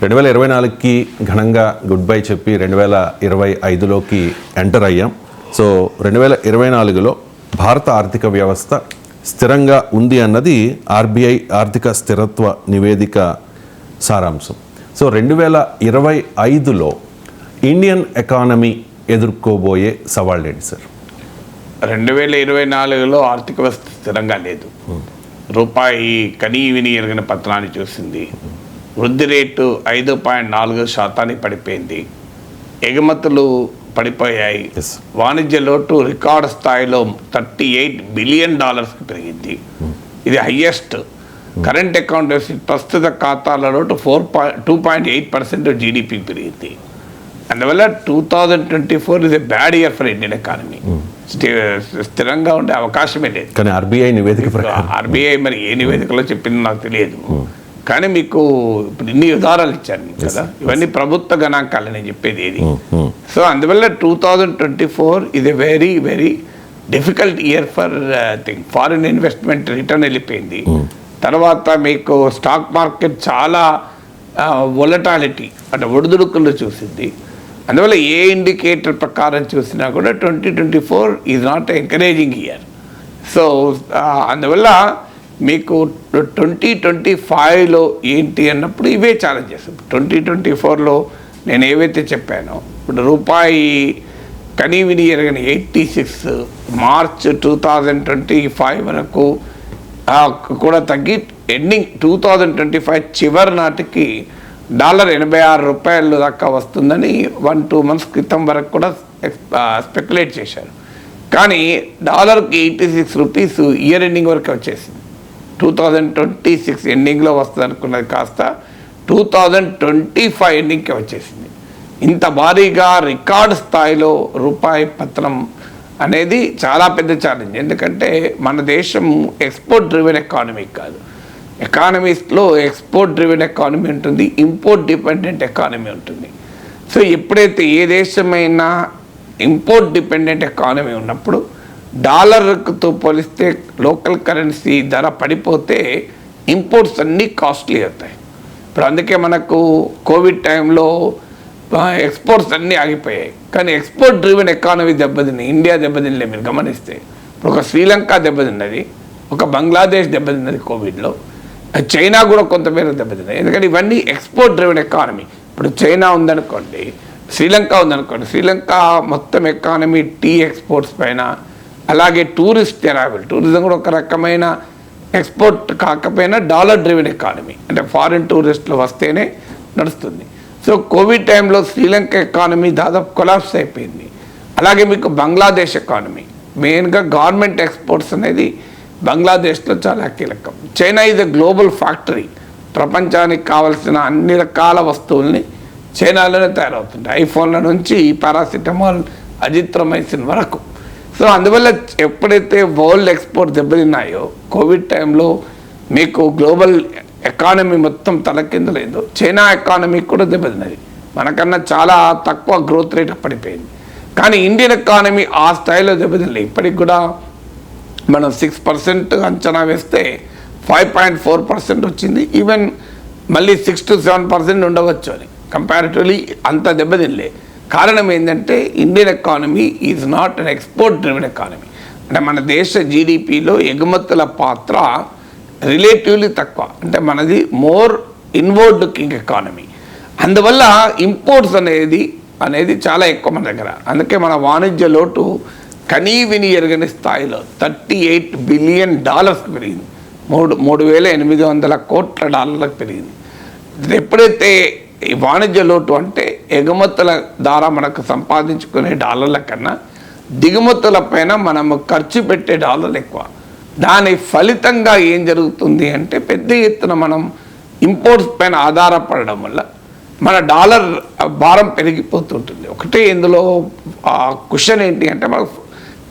2024కి ఘనంగా good bye చెప్పి 2025లోకి enter అయ్యాం. సో 2024లో భారత ఆర్థిక వ్యవస్థ స్థిరంగా ఉంది అన్నది ఆర్బీఐ ఆర్థిక స్థిరత్వ నివేదిక సారాంశం. సో 2025లో ఇండియన్ ఎకానమీ ఎదుర్కోబోయే సవాళ్ళు ఏంటి సార్? 2024లో ఆర్థిక వ్యవస్థ స్థిరంగా లేదు. రూపాయి కనీవిని ఎరగని పతనాన్ని చూసింది. వృద్ధి రేటు 5.4% పడిపోయింది. ఎగుమతులు పడిపోయాయి. వాణిజ్య లోటు రికార్డు స్థాయిలో $38 బిలియన్ పెరిగింది. ఇది హయ్యెస్ట్. కరెంట్ అకౌంట్ డెఫిసిట్ ప్రస్తుత ఖాతాల లోటు 2.8% జీడిపి పెరిగింది. అందువల్ల 2024 is a bad year for Indian economy. స్థిరంగా ఉండే అవకాశమే లేదు. కానీ ఆర్బీఐ మరి ఏ నివేదికలో చెప్పిందో నాకు తెలియదు. కానీ మీకు ఇప్పుడు ఇన్ని ఉదాహరణలు ఇచ్చాను కదా, ఇవన్నీ ప్రభుత్వ గణాంకాలు నేను చెప్పేది ఏది. సో అందువల్ల 2024 ఇది a very very difficult year for foreign investment return వెళ్ళిపోయింది. తర్వాత మీకు స్టాక్ మార్కెట్ చాలా వొలటాలిటీ అంటే ఒడిదుడుకులు చూసింది. అందువల్ల ఏ ఇండికేటర్ ప్రకారం చూసినా కూడా 2024 is not encouraging year. So అందువల్ల మీకు 2025లో ఏంటి అన్నప్పుడు ఇవే ఛాలెంజెస్. 2024లో నేను ఏవైతే చెప్పానో, ఇప్పుడు రూపాయి కనీవిని ఎరగని 86 మార్చ్ 2025 వరకు కూడా తగ్గి ఎండింగ్ 2025 చివరి నాటికి $86 దాకా వస్తుందని 1-2 months క్రితం వరకు కూడా స్పెక్యులేట్ చేశారు. కానీ డాలర్కి 86 రూపీస్ ఇయర్ ఎండింగ్ వరకు వచ్చేసింది. 2026 ఎండింగ్లో వస్తుంది అనుకున్నది కాస్త 2025 ఎండింగ్కి వచ్చేసింది. ఇంత భారీగా రికార్డు స్థాయిలో రూపాయి పతనం అనేది చాలా పెద్ద ఛాలెంజ్. ఎందుకంటే మన దేశం ఎక్స్పోర్ట్ డ్రివెన్ ఎకానమీ కాదు. ఎకానమీస్లో ఎక్స్పోర్ట్ డ్రివెన్ ఎకానమీ ఉంటుంది, ఇంపోర్ట్ డిపెండెంట్ ఎకానమీ ఉంటుంది. సో ఎప్పుడైతే ఏ దేశమైనా ఇంపోర్ట్ డిపెండెంట్ ఎకానమీ ఉన్నప్పుడు డాలర్తో పోలిస్తే లోకల్ కరెన్సీ ధర పడిపోతే ఇంపోర్ట్స్ అన్నీ కాస్ట్లీ అవుతాయి. ఇప్పుడు అందుకే మనకు కోవిడ్ టైంలో ఎక్స్పోర్ట్స్ అన్నీ ఆగిపోయాయి. కానీ ఎక్స్పోర్ట్ డ్రివెన్ ఎకానమీ దెబ్బతిని ఇండియా దెబ్బతినలే. మీరు గమనిస్తే ఇప్పుడు ఒక శ్రీలంక దెబ్బతిన్నది, ఒక బంగ్లాదేశ్ దెబ్బతిన్నది కోవిడ్లో, చైనా కూడా కొంతమేర దెబ్బతిన్నది. ఎందుకంటే ఇవన్నీ ఎక్స్పోర్ట్ డ్రివెన్ ఎకానమీ. ఇప్పుడు చైనా ఉందనుకోండి, శ్రీలంక ఉందనుకోండి, శ్రీలంక మొత్తం ఎకానమీ టీ ఎక్స్పోర్ట్స్ పైన, అలాగే టూరిజం కూడా ఒక రకమైన ఎక్స్పోర్ట్ కాకపోయినా డాలర్ డ్రివెన్ ఎకానమీ, అంటే ఫారిన్ టూరిస్టులు వస్తేనే నడుస్తుంది. సో కోవిడ్ టైంలో శ్రీలంక ఎకానమీ దాదాపు కొలాప్స్ అయిపోయింది. అలాగే మీకు బంగ్లాదేశ్ ఎకానమీ, మెయిన్గా గవర్నమెంట్ ఎక్స్పోర్ట్స్ అనేది బంగ్లాదేశ్లో చాలా కీలకం. China is a global factory. ప్రపంచానికి కావలసిన అన్ని రకాల వస్తువుల్ని చైనాలోనే తయారవుతుంటాయి, ఐఫోన్ల నుంచి పారాసిటమాల్, అజిత్రోమైసిన్ వరకు. సో అందువల్ల ఎప్పుడైతే వరల్డ్ ఎక్స్పోర్ట్ దెబ్బతిన్నాయో కోవిడ్ టైంలో మీకు గ్లోబల్ ఎకానమీ మొత్తం తలకిందలేదు. చైనా ఎకానమీ కూడా దెబ్బతిన్నది, మనకన్నా చాలా తక్కువ గ్రోత్ రేట్ పడిపోయింది. కానీ ఇండియన్ ఎకానమీ ఆ స్థాయిలో దెబ్బతినలేదు. ఇప్పటికి కూడా మనం 6% అంచనా వేస్తే 5.4% వచ్చింది. ఈవెన్ మళ్ళీ 6 to 7% ఉండవచ్చు అని. కంపారిటివ్లీ అంత దెబ్బతినలే. కారణం ఏంటంటే Indian economy is not an export driven economy. అంటే మన దేశ జీడిపిలో ఎగుమతుల పాత్ర రిలేటివ్లీ తక్కువ. అంటే మనది మోర్ ఇన్వర్డ్ లుకింగ్ ఎకానమీ. అందువల్ల ఇంపోర్ట్స్ అనేది చాలా ఎక్కువ మన దగ్గర. అందుకే మన వాణిజ్య లోటు కనీవిని ఎరగని స్థాయిలో $38 బిలియన్ పెరిగింది. 3,800 కోట్ల డాలర్లకు పెరిగింది. ఎప్పుడైతే ఈ వాణిజ్య లోటు అంటే ఎగుమతుల ద్వారా మనకు సంపాదించుకునే డాలర్ల కన్నా దిగుమతుల పైన మనము ఖర్చు పెట్టే డాలర్లు ఎక్కువ. దాని ఫలితంగా ఏం జరుగుతుంది అంటే పెద్ద ఎత్తున మనం ఇంపోర్ట్స్ పైన ఆధారపడడం వల్ల మన డాలర్ భారం పెరిగిపోతుంటుంది. ఒకటే ఇందులో క్వశ్చన్ ఏంటి అంటే మనకు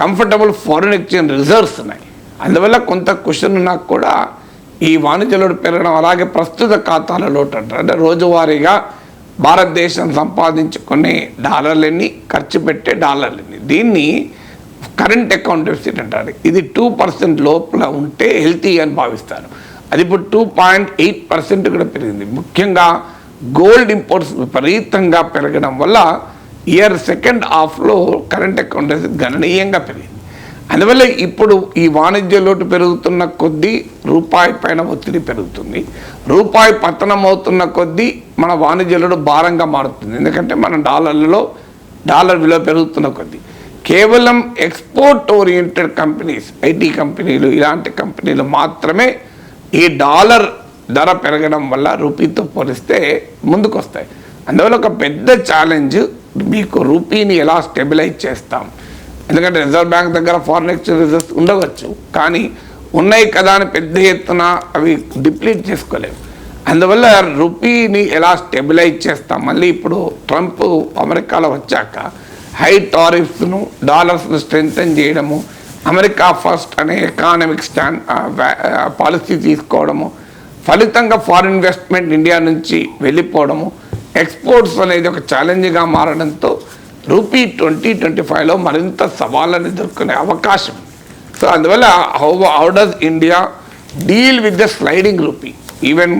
కంఫర్టబుల్ ఫారిన్ ఎక్స్చేంజ్ రిజర్వ్స్ ఉన్నాయి. అందువల్ల కొంత క్వశ్చన్ ఉన్నా కూడా ఈ వాణిజ్య లోటు పెరగడం, అలాగే ప్రస్తుత ఖాతాల లోటు అంటారు. అంటే రోజువారీగా భారతదేశం సంపాదించుకునే డాలర్లన్నీ, ఖర్చు పెట్టే డాలర్లన్నీ, దీన్ని కరెంట్ అకౌంట్ డెఫిసిట్ అంటారు. ఇది 2% లోపల ఉంటే హెల్తీ అని భావిస్తారు. అది ఇప్పుడు 2.8% కూడా పెరిగింది. ముఖ్యంగా గోల్డ్ ఇంపోర్ట్స్ విపరీతంగా పెరగడం వల్ల ఇయర్ సెకండ్ హాఫ్లో కరెంట్ అకౌంట్ గణనీయంగా పెరిగింది. అందువల్ల ఇప్పుడు ఈ వాణిజ్య లోటు పెరుగుతున్న కొద్దీ రూపాయి పైన ఒత్తిడి పెరుగుతుంది. రూపాయి పతనం అవుతున్న కొద్దీ మన వాణిజ్య లోటు భారంగా మారుతుంది. ఎందుకంటే మన డాలర్ విలువ పెరుగుతున్న కొద్దీ కేవలం ఎక్స్పోర్ట్ ఓరియంటెడ్ కంపెనీస్, ఐటీ కంపెనీలు, ఇలాంటి కంపెనీలు మాత్రమే ఈ డాలర్ ధర పెరగడం వల్ల రూపీతో పోలిస్తే ముందుకు వస్తాయి. అందువల్ల ఒక పెద్ద ఛాలెంజ్ మీకు రూపీని ఎలా స్టెబిలైజ్ చేస్తాం. ఎందుకంటే రిజర్వ్ బ్యాంక్ దగ్గర ఫారిన్ ఎక్స్చేంజ్ రిజర్వ్స్ ఉండవచ్చు, కానీ ఉన్నాయి కదా అని పెద్ద ఎత్తున అవి డిప్లీట్ చేసుకోలేము. అందువల్ల రూపీని ఎలా స్టెబిలైజ్ చేస్తాం. మళ్ళీ ఇప్పుడు ట్రంప్ అమెరికాలో వచ్చాక హై టారిఫ్స్ను, డాలర్స్ను స్ట్రెంగ్తన్ చేయడము, అమెరికా ఫస్ట్ అనే ఎకానమిక్ పాలసీ తీసుకోవడము, ఫలితంగా ఫారిన్ ఇన్వెస్ట్మెంట్ ఇండియా నుంచి వెళ్ళిపోవడము, ఎక్స్పోర్ట్స్ అనేది ఒక ఛాలెంజ్గా మారడంతో రూపీ 2025లో మరింత సవాళ్ళని ఎదుర్కొనే అవకాశం. సో అందువల్ల how does India deal with the sliding rupee. Even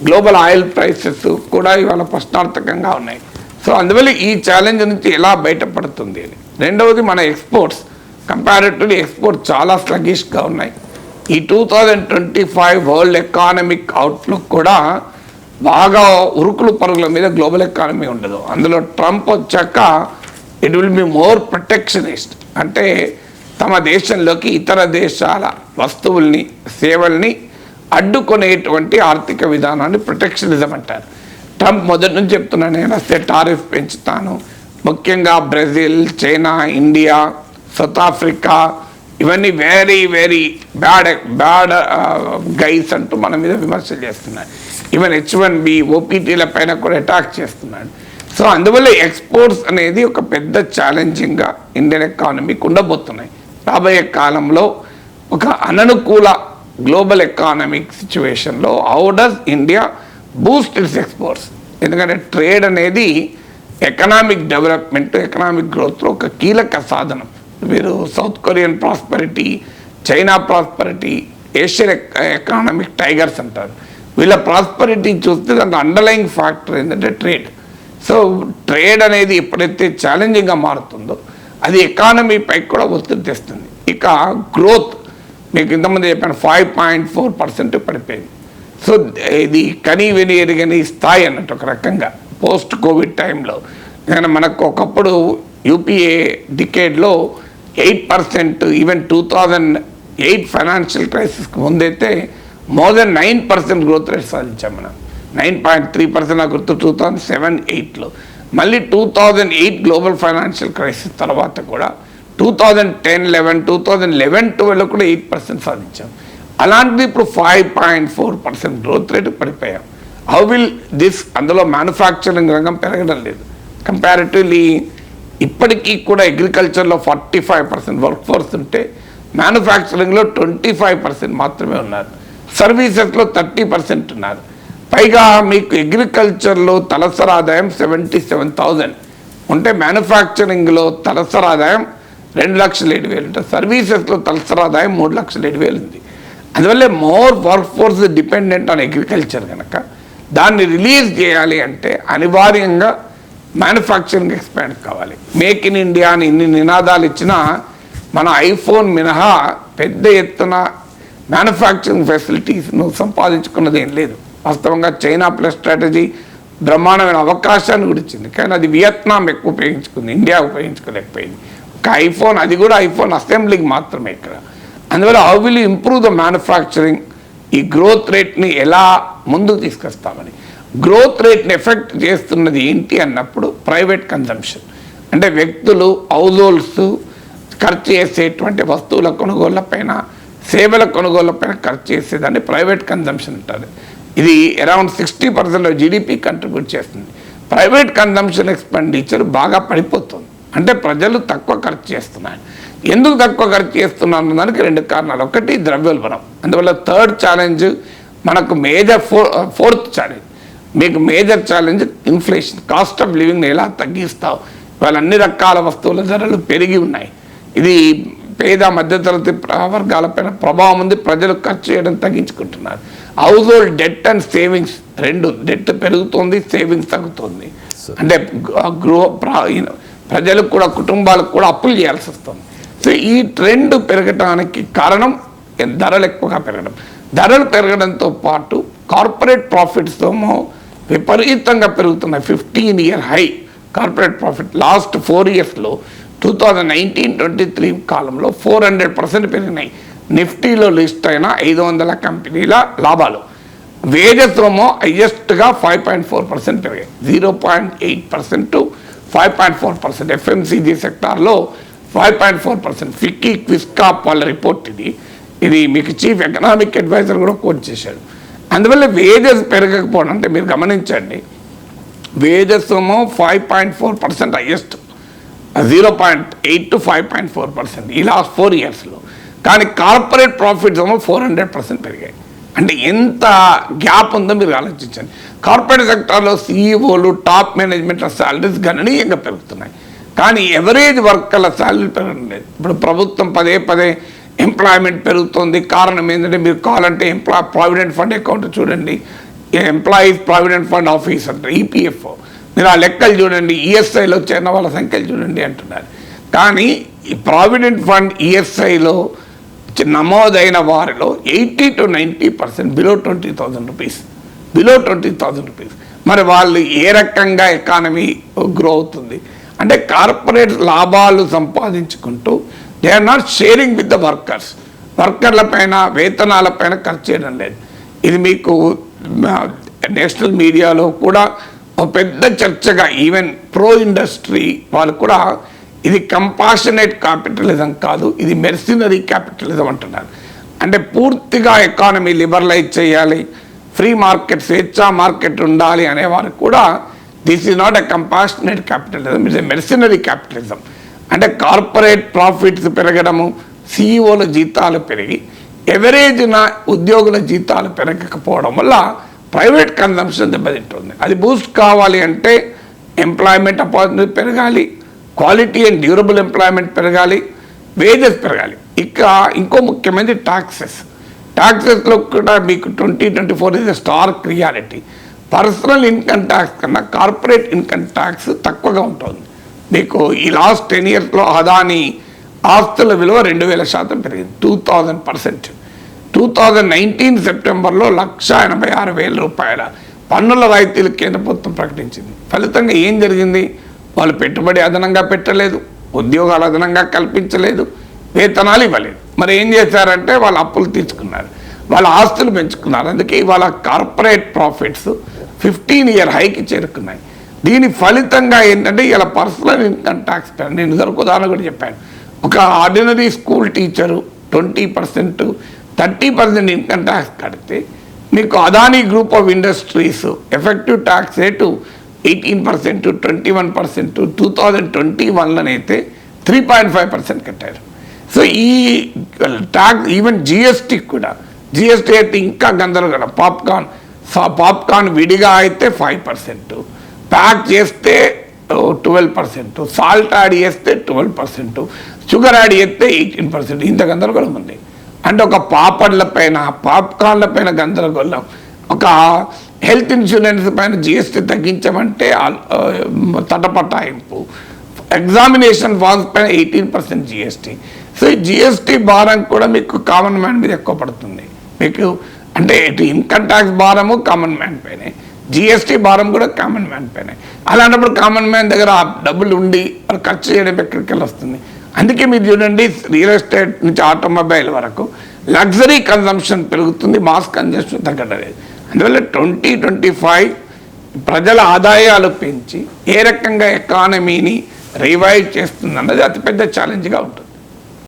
global oil prices కూడా ఇవాళ ప్రశ్నార్థకంగా ఉన్నాయి. సో అందువల్ల ఈ ఛాలెంజ్ నుంచి ఎలా బయటపడుతుంది అని. రెండవది మన ఎక్స్పోర్ట్స్, కంపారిటివ్లీ ఎక్స్పోర్ట్ చాలా స్లగిష్గా ఉన్నాయి. ఈ 2025 వరల్డ్ ఎకానమిక్ అవుట్లుక్ కూడా బాగా ఉరుకులు పరుగుల మీద గ్లోబల్ ఎకానమీ ఉండదు. అందులో ట్రంప్ వచ్చాక it will be more protectionist. అంటే తమ దేశంలోకి ఇతర దేశాల వస్తువుల్ని, సేవల్ని అడ్డుకునేటువంటి ఆర్థిక విధానాన్ని ప్రొటెక్షనిజం అంటారు. ట్రంప్ మొదటి నుంచి చెప్తున్నాను, నేను వస్తే టారిఫ్ పెంచుతాను. ముఖ్యంగా Brazil, China, India, south Africa ఇవన్నీ వెరీ వెరీ బ్యాడ్ గైస్ అంటూ మన మీద విమర్శలు చేస్తున్నాయి. ఈవెన్ H1B, OPTల పైన కూడా అటాక్ చేస్తున్నాడు. సో అందువల్ల ఎక్స్పోర్ట్స్ అనేది ఒక పెద్ద ఛాలెంజింగ్గా ఇండియన్ ఎకానమీకి ఉండబోతున్నాయి. రాబోయే కాలంలో ఒక అననుకూల గ్లోబల్ ఎకానమిక్ సిచ్యువేషన్లో how does India Boost it's exports. ఎందుకంటే ట్రేడ్ అనేది ఎకనామిక్ డెవలప్మెంట్, ఎకనామిక్ గ్రోత్లో ఒక కీలక సాధనం. మీరు south Korean prosperity, China prosperity, Asian economic tigers అంటారు. వీళ్ళ ప్రాస్పరిటీ చూస్తే దాంట్లో అండర్లయింగ్ ఫ్యాక్టర్ ఏంటంటే ట్రేడ్. సో ట్రేడ్ అనేది ఎప్పుడైతే ఛాలెంజింగ్గా మారుతుందో అది ఎకానమీపై కూడా ఒత్తిడి తెస్తుంది. ఇక గ్రోత్ మీకు ఇంతమంది చెప్పాను 5.4% పడిపోయింది. సో ఇది కనీ విని ఎరుగని స్థాయి అన్నట్టు ఒక రకంగా పోస్ట్ కోవిడ్ టైంలో. ఎందుకంటే మనకు ఒకప్పుడు యూపీఏ డికేడ్లో 8%, ఈవెన్ 2008 ఫైనాన్షియల్ క్రైసిస్కి ముందైతే మోర్ దెన్ 9% గ్రోత్ రేట్ సాధించాం మనం. 9.3% నాకు గుర్తు 2007-8లో. మళ్ళీ 2008 గ్లోబల్ ఫైనాన్షియల్ క్రైసిస్ తర్వాత కూడా 2010-11, 2011-12 కూడా 8% సాధించాం. అలాంటిది ఇప్పుడు 5.4% గ్రోత్ రేటు పడిపోయాం. How will this? అందులో మ్యానుఫ్యాక్చరింగ్ రంగం పెరగడం లేదు. కంపారిటివ్లీ ఇప్పటికీ కూడా అగ్రికల్చర్లో 45% వర్క్ ఫోర్స్ ఉంటే మ్యానుఫ్యాక్చరింగ్లో 25% మాత్రమే ఉన్నారు. సర్వీసెస్లో 30% ఉన్నారు. పైగా మీకు అగ్రికల్చర్లో తలసరి ఆదాయం 77,000 ఉంటే మ్యానుఫ్యాక్చరింగ్లో తలసరి ఆదాయం 2,07,000 ఉంటుంది. సర్వీసెస్లో తలసరి ఆదాయం 3,07,000 ఉంది. అందువల్ల more work force dependent on agriculture కనుక దాన్ని రిలీజ్ చేయాలి అంటే అనివార్యంగా మ్యానుఫ్యాక్చరింగ్ ఎక్స్పాండ్ కావాలి. మేక్ ఇన్ ఇండియా అని ఇన్ని నినాదాలు ఇచ్చినా మన ఐఫోన్ మినహా పెద్ద ఎత్తున మ్యానుఫ్యాక్చరింగ్ ఫెసిలిటీస్ను సంపాదించుకున్నది ఏం లేదు. వాస్తవంగా చైనా ప్లస్ స్ట్రాటజీ బ్రహ్మాండమైన అవకాశాన్ని కూడా ఇచ్చింది, కానీ అది వియత్నాం ఎక్కువ ఉపయోగించుకుంది, ఇండియా ఉపయోగించుకోలేకపోయింది. ఒక ఐఫోన్, అది కూడా ఐఫోన్ అసెంబ్లీకి మాత్రమే ఇక్కడ. అందువల్ల how will improve the manufacturing, ఈ గ్రోత్ రేట్ని ఎలా ముందుకు తీసుకొస్తామని. గ్రోత్ రేట్ని ఎఫెక్ట్ చేస్తున్నది ఏంటి అన్నప్పుడు ప్రైవేట్ కన్జంప్షన్, అంటే వ్యక్తులు, హౌస్ హోల్డ్స్ ఖర్చు చేసేటువంటి వస్తువుల కొనుగోళ్లపైన, సేవల కొనుగోళ్లపైన ఖర్చు చేసేదాన్ని ప్రైవేట్ కన్జంప్షన్ అంటారు. ఇది అరౌండ్ 60% జీడిపి కంట్రిబ్యూట్ చేస్తుంది. ప్రైవేట్ కన్జంప్షన్ ఎక్స్పెండిచర్ బాగా పడిపోతుంది, అంటే ప్రజలు తక్కువ ఖర్చు చేస్తున్నారు. ఎందుకు తక్కువ ఖర్చు చేస్తున్నారు అన్నదానికి 2 కారణాలు. ఒకటి ద్రవ్యోల్బణం. అందువల్ల థర్డ్ ఛాలెంజ్ మనకు ఫోర్త్ ఛాలెంజ్, మీకు major challenge inflation, cost of లివింగ్ని ఎలా తగ్గిస్తావు. ఇవాళ అన్ని రకాల వస్తువుల ధరలు పెరిగి ఉన్నాయి. ఇది పేద మధ్యతరగతి వర్గాలపైన ప్రభావం ఉంది. ప్రజలు ఖర్చు చేయడం తగ్గించుకుంటున్నారు. House hold debt and savings రెండు, డెట్ పెరుగుతుంది, సేవింగ్స్ తగ్గుతుంది. అంటే ప్రజలకు కూడా, కుటుంబాలకు కూడా అప్పులు చేయాల్సి వస్తుంది. సో ఈ ట్రెండ్ పెరగడానికి కారణం ధరలు ఎక్కువగా పెరగడం. ధరలు పెరగడంతో పాటు కార్పొరేట్ ప్రాఫిట్స్ ఏమో విపరీతంగా పెరుగుతున్నాయి. 15-year high corporate profit last 4 yearsలో 2019-23 కాలంలో 400% పెరిగినాయి. నిఫ్టీలో లిస్ట్ అయిన 500 కంపెనీల లాభాలు. వేజెస్ ఏమో హైయెస్ట్గా 5.4% పెరిగాయి, 0.8% to 5.4%. ఎఫ్ఎంసీజీ సెక్టార్లో 5.4%. ఫిక్కీ క్విస్కాప్ వాళ్ళ రిపోర్ట్ ఇది మీకు చీఫ్ ఎకనామిక్ అడ్వైజర్ కూడా కోట్ చేశాడు. అందువల్ల వేజెస్ పెరగకపోవడం, అంటే మీరు గమనించండి, వేజెస్ ఏమో 5.4% హైయెస్ట్, 0.8 to 5.4% ఈ లాస్ట్ 4 yearsలో. కానీ కార్పొరేట్ ప్రాఫిట్స్ ఏమో 400% పెరిగాయి. అంటే ఎంత గ్యాప్ ఉందో మీరు ఆలోచించండి. కార్పొరేట్ సెక్టార్లో సీఈఓలు, టాప్ మేనేజ్మెంట్ల శాలరీస్ గణనీయంగా పెరుగుతున్నాయి, కానీ ఎవరేజ్ వర్కర్ల శాలరీ పెరగడం లేదు. ఇప్పుడు ప్రభుత్వం పదే ఎంప్లాయ్మెంట్ పెరుగుతుంది. కారణం ఏంటంటే మీరు కావాలంటే ప్రావిడెంట్ ఫండ్ అకౌంట్ చూడండి, ఎంప్లాయీస్ ప్రావిడెంట్ ఫండ్ ఆఫీస్ అంటారు, ఈపీఎఫ్ఓ. మీరు ఆ లెక్కలు చూడండి, ఈఎస్ఐలో చేరిన వాళ్ళ సంఖ్యలు చూడండి అంటున్నారు. కానీ ఈ ప్రావిడెంట్ ఫండ్ ఈఎస్ఐలో నమోదైన వారిలో 80 to 90% below 20,000 rupees, below 20,000 rupees. మరి వాళ్ళు ఏ రకంగా ఎకానమీ గ్రో అవుతుంది అంటే కార్పొరేట్ లాభాలు సంపాదించుకుంటూ they are not sharing with the workers. వర్కర్ల పైన, వేతనాల పైన ఖర్చు చేయడం లేదు. ఇది మీకు నేషనల్ మీడియాలో కూడా ఒక పెద్ద చర్చగా, ఈవెన్ ప్రో ఇండస్ట్రీ వాళ్ళు కూడా ఇది కంపాషనేట్ క్యాపిటలిజం కాదు, ఇది మెర్సినరీ క్యాపిటలిజం అంటున్నారు. అంటే పూర్తిగా ఎకానమీ లిబరలైజ్ చేయాలి, ఫ్రీ మార్కెట్, స్వేచ్ఛా మార్కెట్ ఉండాలి అనేవారు కూడా this is not a compassionate capitalism, it's a mercenary capitalism. అంటే కార్పొరేట్ ప్రాఫిట్స్ పెరగడము, సిఇఓల జీతాలు పెరిగి ఎవరేజ్న ఉద్యోగుల జీతాలు పెరగకపోవడం వల్ల ప్రైవేట్ కన్జంప్షన్ దెబ్బతింటుంది. అది బూస్ట్ కావాలి అంటే ఎంప్లాయ్మెంట్ ఆపర్చునిటీ పెరగాలి, క్వాలిటీ అండ్ డ్యూరబుల్ ఎంప్లాయ్మెంట్ పెరగాలి, వేజెస్ పెరగాలి. ఇంకో ముఖ్యమైనది ట్యాక్సెస్లో కూడా మీకు 2024 is a stark reality. Personal income tax కన్నా కార్పొరేట్ ఇన్కమ్ ట్యాక్స్ తక్కువగా ఉంటుంది. మీకు ఈ లాస్ట్ 10 yearsలో అదాని ఆస్తుల విలువ 2000% పెరిగింది, 2000%. 2019 సెప్టెంబర్లో 1,86,000 రూపాయల పన్నుల రాయితీలు కేంద్ర ప్రభుత్వం ప్రకటించింది. ఫలితంగా ఏం జరిగింది? వాళ్ళు పెట్టుబడి అదనంగా పెట్టలేదు, ఉద్యోగాలు అదనంగా కల్పించలేదు, వేతనాలు ఇవ్వలేదు. మరి ఏం చేశారంటే వాళ్ళు అప్పులు తీసుకున్నారు, వాళ్ళ ఆస్తులు పెంచుకున్నారు. అందుకే వాళ్ళ కార్పొరేట్ ప్రాఫిట్స్ 15-year హైకి చేరుకున్నాయి. దీని ఫలితంగా ఏంటంటే ఇలా పర్సనల్ ఇన్కమ్ ట్యాక్స్ నేను ఇదివరకు ఉదాహరణ కూడా చెప్పాను. ఒక ordinary school teacher 20%, 30% income tax కడితే మీకు Adani group of industries effective tax rate 18%, 21%, 2021లోనైతే 3.5% కట్టారు. సో ఈ ట్యాక్స్ ఈవెన్ జిఎస్టీ కూడా, జిఎస్టీ అయితే ఇంకా గందరగోళం. పాప్కార్న్ విడిగా అయితే 5%, ప్యాక్ చేస్తే 12%, సాల్ట్ యాడ్ చేస్తే 12%, షుగర్ యాడ్ చేస్తే 18%. ఇంత గందరగోళం ఉంది. అంటే ఒక పాపడ్ల పైన, పాప్కార్న్ల పైన గందరగోళం, ఒక హెల్త్ ఇన్సూరెన్స్ పైన జిఎస్టీ తగ్గించమంటే తటపటాయింపు, ఎగ్జామినేషన్ ఫామ్స్ పైన 18% జిఎస్టీ. సో ఈ జిఎస్టీ భారం కూడా మీకు కామన్ మ్యాన్ మీద ఎక్కువ పడుతుంది. మీకు అంటే ఇటు ఇన్కమ్ ట్యాక్స్ భారము కామన్ మ్యాన్ పైనే, జిఎస్టీ భారం కూడా కామన్ మ్యాన్ పైన. అలాంటప్పుడు కామన్ మ్యాన్ దగ్గర డబ్బులు ఉండి వాళ్ళు ఖర్చు చేయడం ఎక్కడికి వెళ్ళి వస్తుంది. అందుకే మీరు చూడండి, రియల్ ఎస్టేట్ నుంచి ఆటోమొబైల్ వరకు లగ్జరీ కన్జంప్షన్ పెరుగుతుంది, మాస్ కన్జంప్షన్ తగ్గడం లేదు. అందువల్ల 2025 ప్రజల ఆదాయాలు పెంచి ఏ రకంగా ఎకానమీని రివైవ్ చేస్తుంది అన్నది అతిపెద్ద ఛాలెంజ్గా ఉంటుంది.